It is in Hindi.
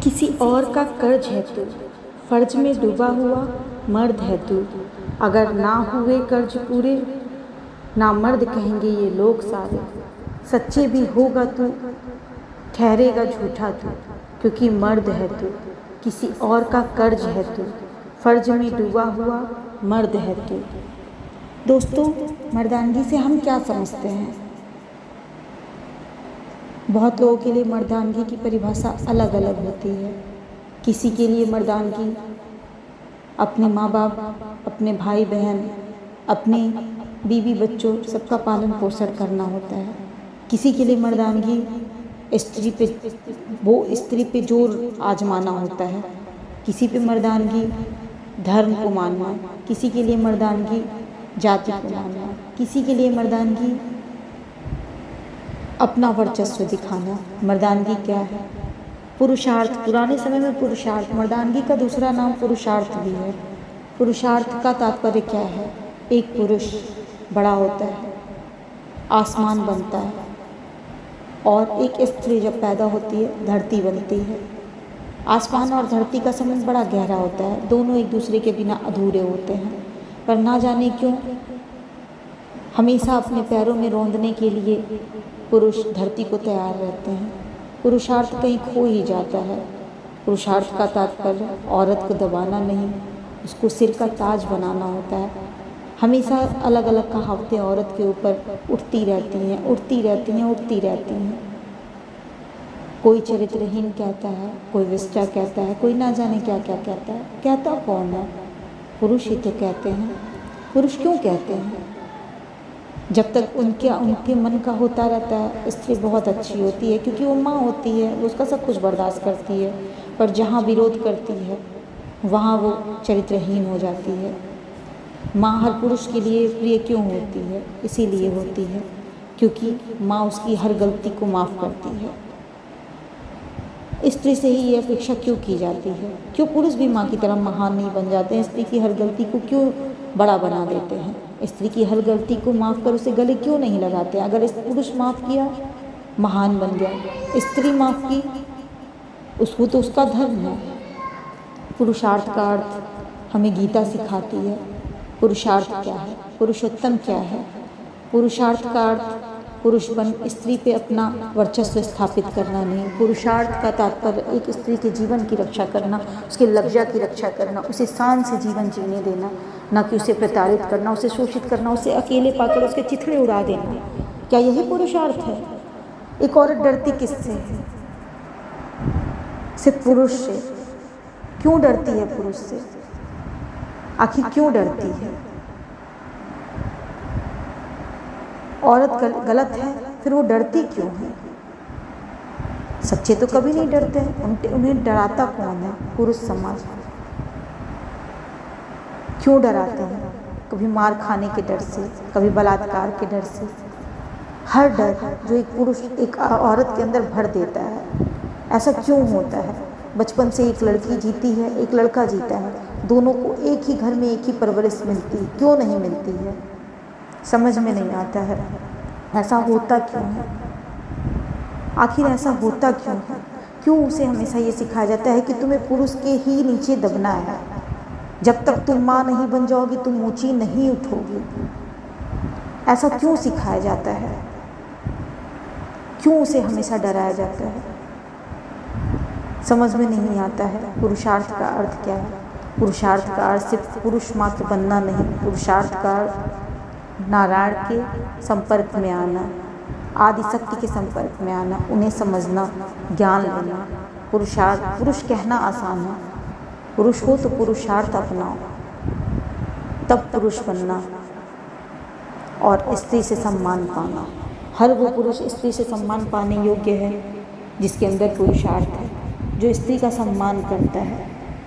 किसी और का कर्ज है तू, फर्ज में डूबा हुआ मर्द है तू। अगर ना हुए कर्ज पूरे, ना मर्द कहेंगे ये लोग सारे। सच्चे भी होगा तू, ठहरेगा झूठा तू, क्योंकि मर्द है तू। किसी और का कर्ज है तू, फर्ज में डूबा हुआ मर्द है तू। दोस्तों, मर्दानगी से हम क्या समझते हैं? बहुत लोगों के लिए मर्दानगी की परिभाषा अलग अलग होती है। किसी के लिए मर्दानगी अपने माँ बाप, अपने भाई बहन, अपने बीवी बच्चों सबका पालन पोषण करना होता है। किसी के लिए मर्दानगी स्त्री पे जोर आजमाना होता है। किसी पे मर्दानगी धर्म को मानना, किसी के लिए मर्दानगी जाति को मानना, किसी के लिए मर्दानगी अपना वर्चस्व दिखाना। मर्दानगी क्या है? पुरुषार्थ। पुराने समय में पुरुषार्थ, मर्दानगी का दूसरा नाम पुरुषार्थ भी है। पुरुषार्थ का तात्पर्य क्या है? एक पुरुष बड़ा होता है, आसमान बनता है, और एक स्त्री जब पैदा होती है धरती बनती है। आसमान और धरती का संबंध बड़ा गहरा होता है, दोनों एक दूसरे के बिना अधूरे होते हैं। पर ना जाने क्यों हमेशा अपने पैरों में रौंदने के लिए पुरुष धरती को तैयार रहते हैं। पुरुषार्थ कहीं खो ही जाता है। पुरुषार्थ का तात्पर्य औरत को दबाना नहीं, उसको सिर का ताज बनाना होता है। हमेशा अलग अलग कहावतें औरत के ऊपर उठती रहती हैं, उठती रहती हैं, उठती रहती हैं। कोई चरित्रहीन कहता है, कोई विष्टा कहता है, कोई ना जाने क्या क्या कहता है। कहता कौन है? पुरुष ही तो कहते हैं। पुरुष क्यों कहते हैं? जब तक उनके मन का होता रहता है, स्त्री बहुत अच्छी होती है, क्योंकि वो माँ होती है, वो उसका सब कुछ बर्दाश्त करती है। पर जहाँ विरोध करती है वहाँ वो चरित्रहीन हो जाती है। माँ हर पुरुष के लिए प्रिय क्यों होती है? इसीलिए होती है क्योंकि माँ उसकी हर गलती को माफ़ करती है। स्त्री से ही ये अपेक्षा क्यों की जाती है? क्यों पुरुष भी माँ की तरह महान नहीं बन जाते हैं? स्त्री की हर गलती को क्यों बड़ा बना देते हैं? स्त्री की हर गलती को माफ़ कर उसे गले क्यों नहीं लगाते? अगर इस पुरुष माफ़ किया, महान बन गया। स्त्री माफ़ की, उसको तो उसका धर्म है। पुरुषार्थ का अर्थ हमें गीता सिखाती है। पुरुषार्थ क्या है? पुरुषोत्तम क्या है? पुरुषार्थ का अर्थ पुरुष बन स्त्री पे अपना वर्चस्व स्थापित करना नहीं। पुरुषार्थ का तात्पर्य एक स्त्री के जीवन की रक्षा करना, उसके लज्जा की रक्षा करना, उसे शान से जीवन जीने देना, ना कि उसे प्रताड़ित करना, उसे शोषित करना, उसे अकेले पाकर उसके चिथड़े उड़ा देना। क्या यही पुरुषार्थ है? एक औरत डरती किससे है? सिर्फ पुरुष से। क्यों डरती है पुरुष से? आखिर क्यों डरती है? औरत गलत है, फिर वो डरती क्यों है? सच्चे तो कभी नहीं डरते हैं। उन्हें डराता कौन है? पुरुष समाज। क्यों डराते हैं? कभी मार खाने के डर से, कभी बलात्कार के डर से। हर डर जो एक पुरुष एक औरत के अंदर भर देता है। ऐसा क्यों होता है? बचपन से एक लड़की जीती है, एक लड़का जीता है, दोनों को एक ही घर में एक ही परवरिश मिलती, क्यों नहीं मिलती है? समझ में नहीं आता है। ऐसा होता क्यों है? आखिर ऐसा होता क्यों है? क्यों उसे हमेशा ये सिखाया जाता है कि तुम्हें पुरुष के ही नीचे दबना है? जब तक तुम माँ नहीं बन जाओगी तुम ऊंची नहीं उठोगी। ऐसा क्यों सिखाया जाता है? क्यों उसे हमेशा डराया जाता है? समझ में नहीं आता है। पुरुषार्थ का अर्थ क्या है? पुरुषार्थ का अर्थ सिर्फ पुरुष मात्र बनना नहीं। पुरुषार्थ का अर्थ नारायण के संपर्क में आना, आदि शक्ति के संपर्क में आना, उन्हें समझना, ज्ञान लेना। पुरुष कहना आसान है। पुरुष हो तो पुरुषार्थ अपनाओ, तब पुरुष बनना और स्त्री से सम्मान पाना। हर वो पुरुष स्त्री से सम्मान पाने योग्य है जिसके अंदर पुरुषार्थ है, जो स्त्री का सम्मान करता है।